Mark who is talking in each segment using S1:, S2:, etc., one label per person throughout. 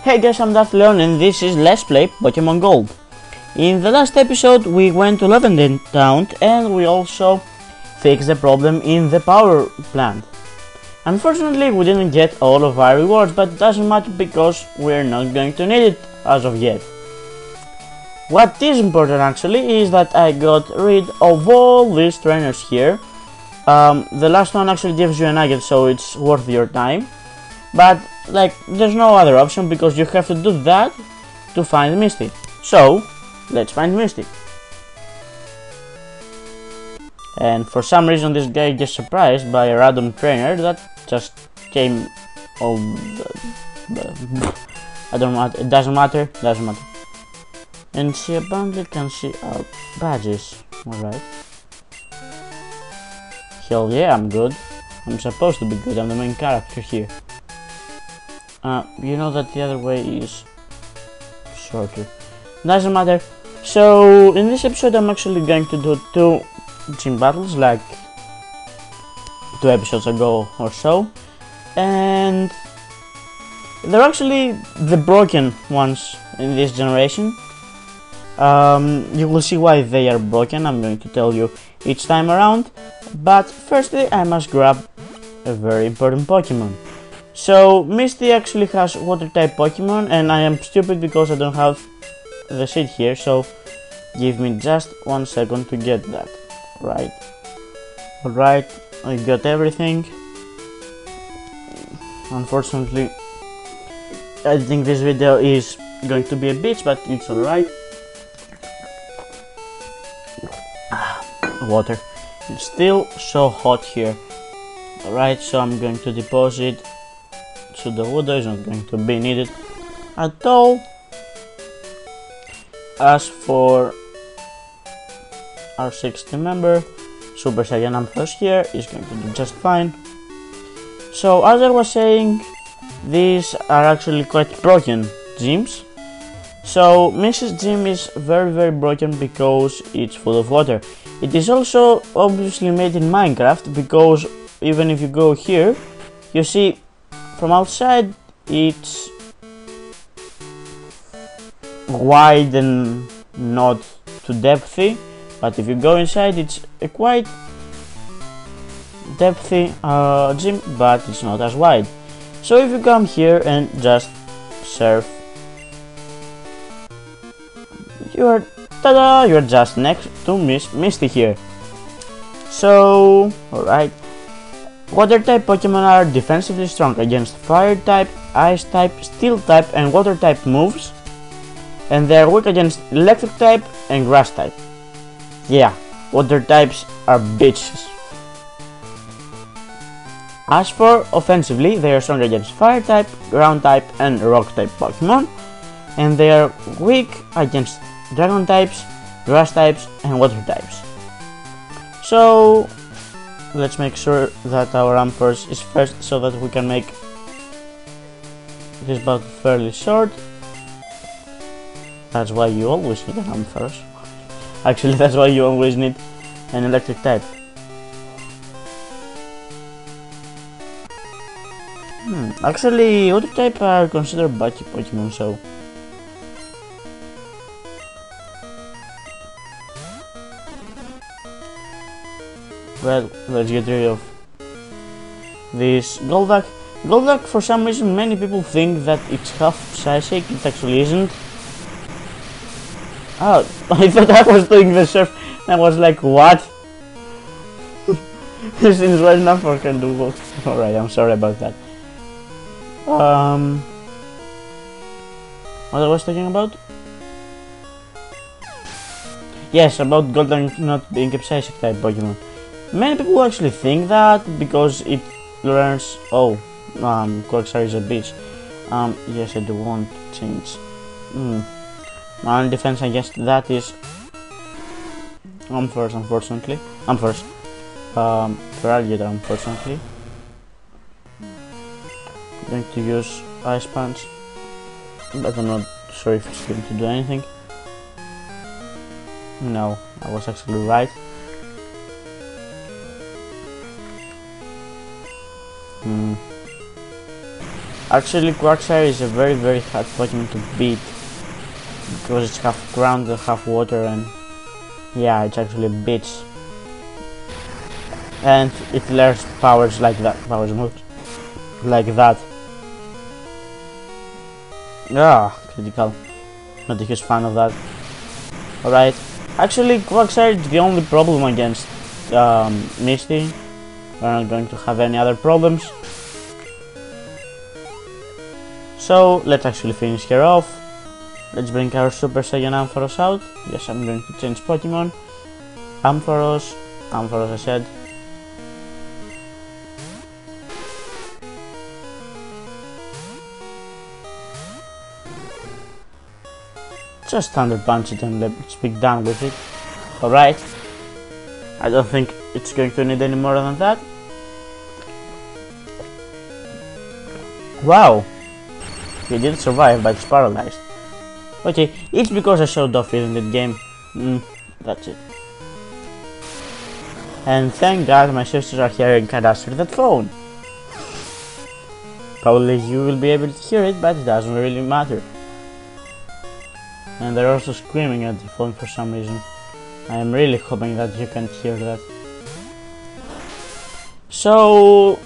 S1: Hey guys, I'm Leon and this is Let's Play Pokemon Gold. In the last episode we went to Lavender Town and we also fixed the problem in the power plant. Unfortunately we didn't get all of our rewards, but it doesn't matter because we're not going to need it as of yet. What is important actually is that I got rid of all these trainers here. The last one actually gives you a nugget, so it's worth your time. But like there's no other option because you have to do that to find Misty. So let's find Misty. And for some reason this guy gets surprised by a random trainer that just came. Oh, I don't know. It doesn't matter. And she apparently can see our badges. Alright. Hell yeah, I'm good. I'm supposed to be good. I'm the main character here. You know that the other way is shorter. Doesn't matter. So in this episode I'm actually going to do 2 gym battles like 2 episodes ago or so, and they're actually the broken ones in this generation. You will see why they are broken. I'm going to tell you each time around, but firstly I must grab a very important Pokemon. So Misty actually has water type Pokemon and I am stupid because I don't have the seed here, so give me just 1 second to get that. Right. Alright, I got everything. Unfortunately I think this video is going to be a bitch, but it's alright. Water. It's still so hot here. Alright, so I'm going to deposit. So the water is not going to be needed at all. As for our 6th member, Super Saiyan Ampharos here is going to do just fine. So as I was saying, these are actually quite broken gyms. So Mrs. Gym is very broken because it's full of water. It is also obviously made in Minecraft because even if you go here, you see from outside it's wide and not too depthy, but if you go inside it's a quite depthy gym, but it's not as wide. So if you come here and just surf, you're just next to Misty here. So alright. Water type Pokemon are defensively strong against fire type, ice type, steel type and water type moves, and they are weak against electric type and grass type. Yeah, water types are bitches. As for offensively, they are strong against fire type, ground type and rock type Pokemon, and they are weak against dragon types, grass types and water types. So let's make sure that our Ampharos is first so that we can make this battle fairly short. That's why you always need an Ampharos. Actually, that's why you always need an electric type. Actually, water type are considered bulky Pokemon, so well, let's get rid of this Golduck. Golduck, for some reason, many people think that it's half Psychic. It actually isn't. Oh, I thought I was doing the surf. I was like, what? Since when Ampharos can do both? Alright, I'm sorry about that. What I was talking about? Yes, about Golduck not being a Psychic type Pokemon. Many people actually think that because it learns. Oh, Quagsire is a bitch. Yes, I do want to change. My only defense against that is Ampharos, unfortunately. Ampharos. Feraligatr, unfortunately. I'm going to use Ice Punch, but I'm not sure if it's going to do anything. No, I was actually right. Actually, Quagsire is a very hard Pokemon to beat because it's half ground and half water, and yeah, it's actually a bitch. And it learns powers like that, powers moves like that. Ah, critical. Not a huge fan of that. Alright. Actually, Quagsire is the only problem against Misty. We're not going to have any other problems. So, let's actually finish her off. Let's bring our Super Saiyan Ampharos out. Yes, I'm going to change Pokemon. Ampharos, I said. Just Thunder Punch it and let's be done with it. Alright. I don't think it's going to need any more than that. Wow. He didn't survive, but it's paralyzed. Okay, it's because I showed off in the game. That's it. And thank God my sisters are here and can answer that phone. Probably you will be able to hear it, but it doesn't really matter. And they're also screaming at the phone for some reason. I am really hoping that you can hear that. So,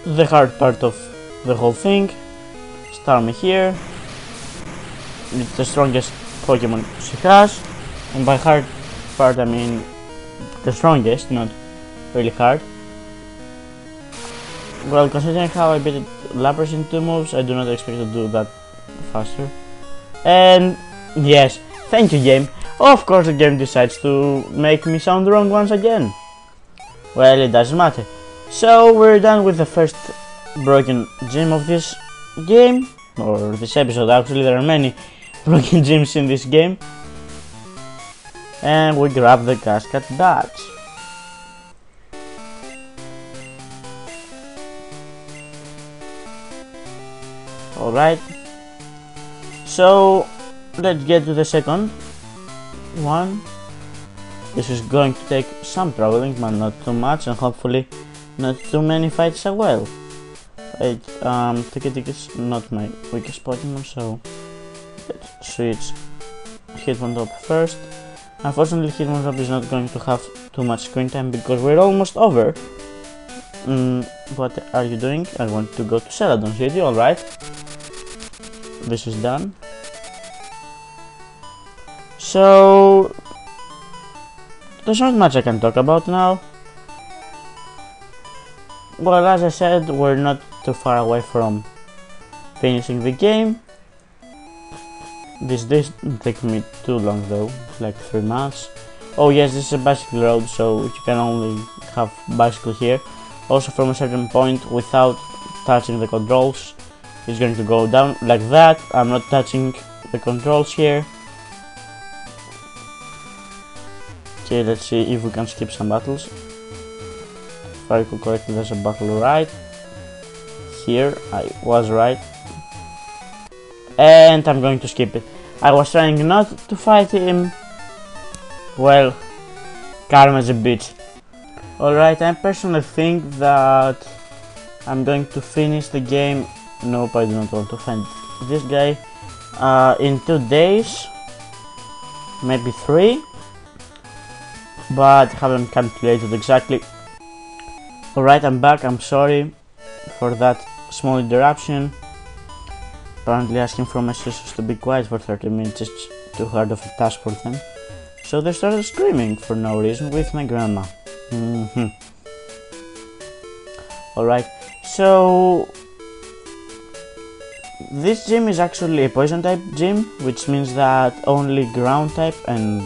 S1: the hard part of the whole thing. Starmie here. It's the strongest Pokemon she has. And by hard part I mean the strongest, not really hard. Well, considering how I beat Lapras in 2 moves, I do not expect to do that faster. And yes, thank you game. Of course the game decides to make me sound wrong once again. Well, it doesn't matter. So we're done with the first broken gym of this game, or this episode. Actually, there are many broken gyms in this game. And we grab the Cascade badge. Alright. So let's get to the second one. This is going to take some traveling, but not too much, and hopefully not too many fights as well. Ticket is not my weakest Pokemon, so let's switch Hitmontop first. Unfortunately, Hitmontop is not going to have too much screen time because we're almost over. What are you doing? I want to go to Celadon City, alright. This is done. So there's not much I can talk about now. Well, as I said, we're not too far away from finishing the game. This didn't take me too long though, like 3 months. Oh yes, this is a bicycle road, so you can only have bicycle here. Also from a certain point, without touching the controls, it's going to go down like that. I'm not touching the controls here. Okay, let's see if we can skip some battles. If I recall correctly, there's a battle right here. I was right. And I'm going to skip it. I was trying not to fight him. Well, karma's a bitch. Alright, I personally think that I'm going to finish the game. Nope, I do not want to find this guy in 2 days, maybe 3, but haven't calculated exactly. Alright, I'm back. I'm sorry for that small interruption. Apparently asking for my sisters to be quiet for 30 minutes is too hard of a task for them, so they started screaming for no reason with my grandma. Alright, so this gym is actually a poison type gym, which means that only ground type and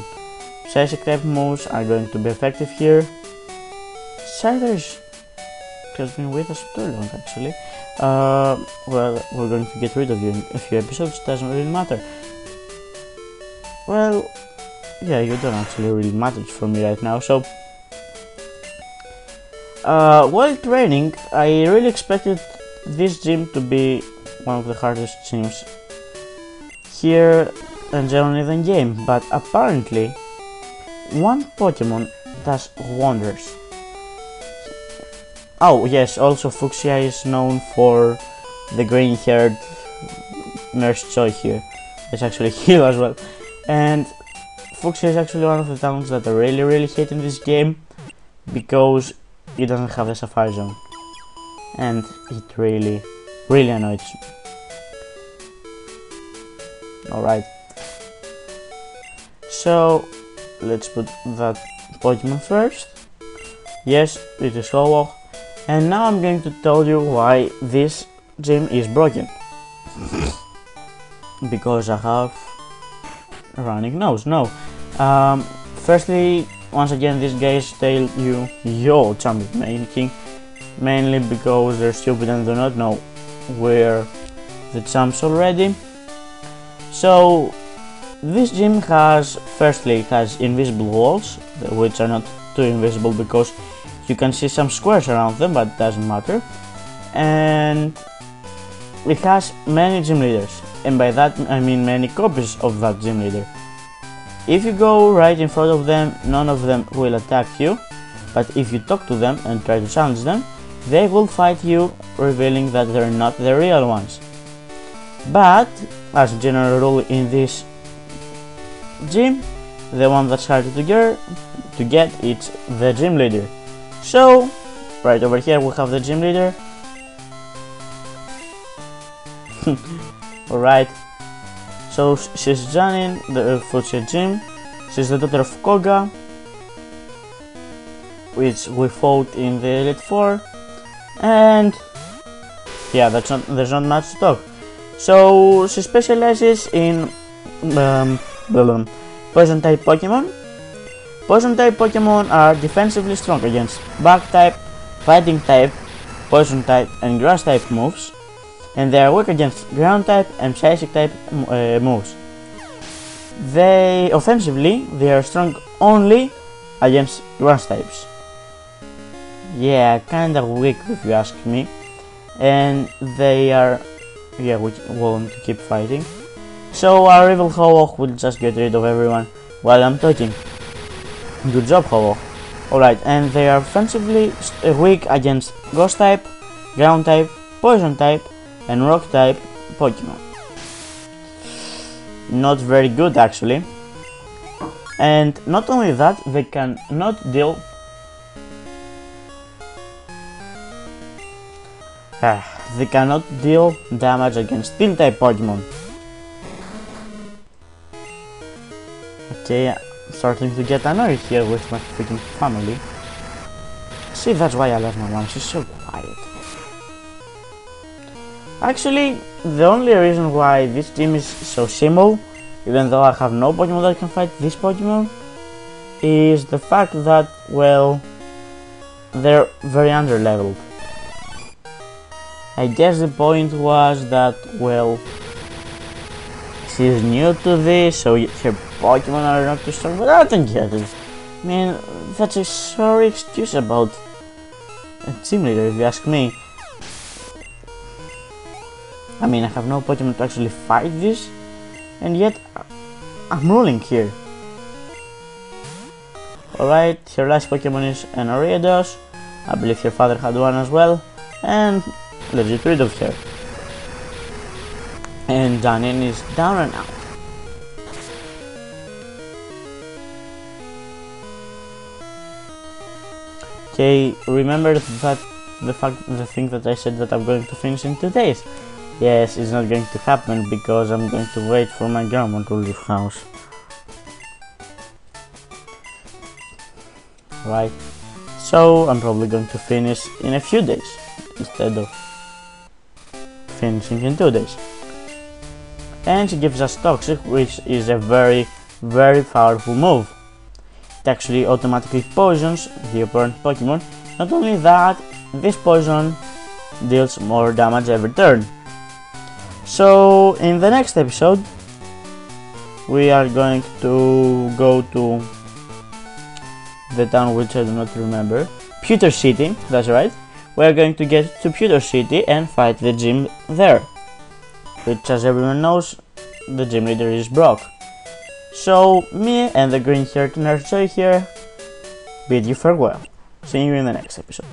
S1: psychic type moves are going to be effective here. Scyther has been with us too long actually. Well, we're going to get rid of you in a few episodes, doesn't really matter. Well, yeah, you don't actually really matter for me right now, so while training, I really expected this gym to be one of the hardest gyms here and generally in the game, but apparently one Pokemon does wonders. Oh yes, also Fuchsia is known for the green-haired Nurse Joy here. It's actually here as well. And Fuchsia is actually one of the towns that I really hate in this game, because it doesn't have the Sapphire Zone, and it really annoys me. Alright, so let's put that Pokemon first. Yes, it is Ho-Oh. And now I'm going to tell you why this gym is broken. Because I have a running nose. No. Firstly, once again, these guys tell you yo champion making, mainly because they're stupid and do not know where the champs already. So this gym has, firstly, it has invisible walls, which are not too invisible because you can see some squares around them, but it doesn't matter. And it has many gym leaders, and by that I mean many copies of that gym leader. If you go right in front of them, none of them will attack you, but if you talk to them and try to challenge them, they will fight you, revealing that they're not the real ones. But, as a general rule in this gym, the one that's harder to get it's the gym leader. So, right over here we have the gym leader. Alright, so she's Janine, the Fuchsia gym. She's the daughter of Koga, which we fought in the Elite Four, and yeah, there's not much to talk. So she specializes in poison type Pokemon. Poison type Pokemon are defensively strong against bug type, fighting type, poison type and grass type moves, and they are weak against ground type and psychic type moves. They are strong only against grass types. Yeah, kinda weak if you ask me, and they are, yeah, we want to keep fighting. So our Evilho-oh will just get rid of everyone while I'm talking. Good job, Ho-Oh. Alright, and they are offensively weak against Ghost type, Ground type, Poison type, and Rock type Pokemon. Not very good actually. And not only that, they cannot deal damage against Steel type Pokemon. Okay, I'm starting to get annoyed here with my freaking family. See, that's why I love my mom, she's so quiet. Actually, the only reason why this team is so simple, even though I have no Pokemon that can fight this Pokemon, is the fact that, well, they're very underleveled. I guess the point was that, well, she's new to this, so her Pokemon are not too strong, but I don't get it. I mean, that's a sorry excuse about a team leader, if you ask me. I mean, I have no Pokemon to actually fight this, and yet I'm ruling here. Alright, her last Pokemon is an Ariados. I believe her father had one as well, and let's get rid of her. And Janine is down and out. Okay, remember that the thing that I said that I'm going to finish in 2 days. Yes, it's not going to happen because I'm going to wait for my grandma to leave house. Right, so I'm probably going to finish in a few days instead of finishing in 2 days. And she gives us Toxic, which is a very powerful move. It actually automatically poisons the opponent Pokemon. Not only that, this poison deals more damage every turn. So in the next episode we are going to go to the town which I do not remember, Pewter City, that's right. We are going to get to Pewter City and fight the gym there, which, as everyone knows, the gym leader is Brock. So me and the green-haired Nurse Joy here bid you farewell. See you in the next episode.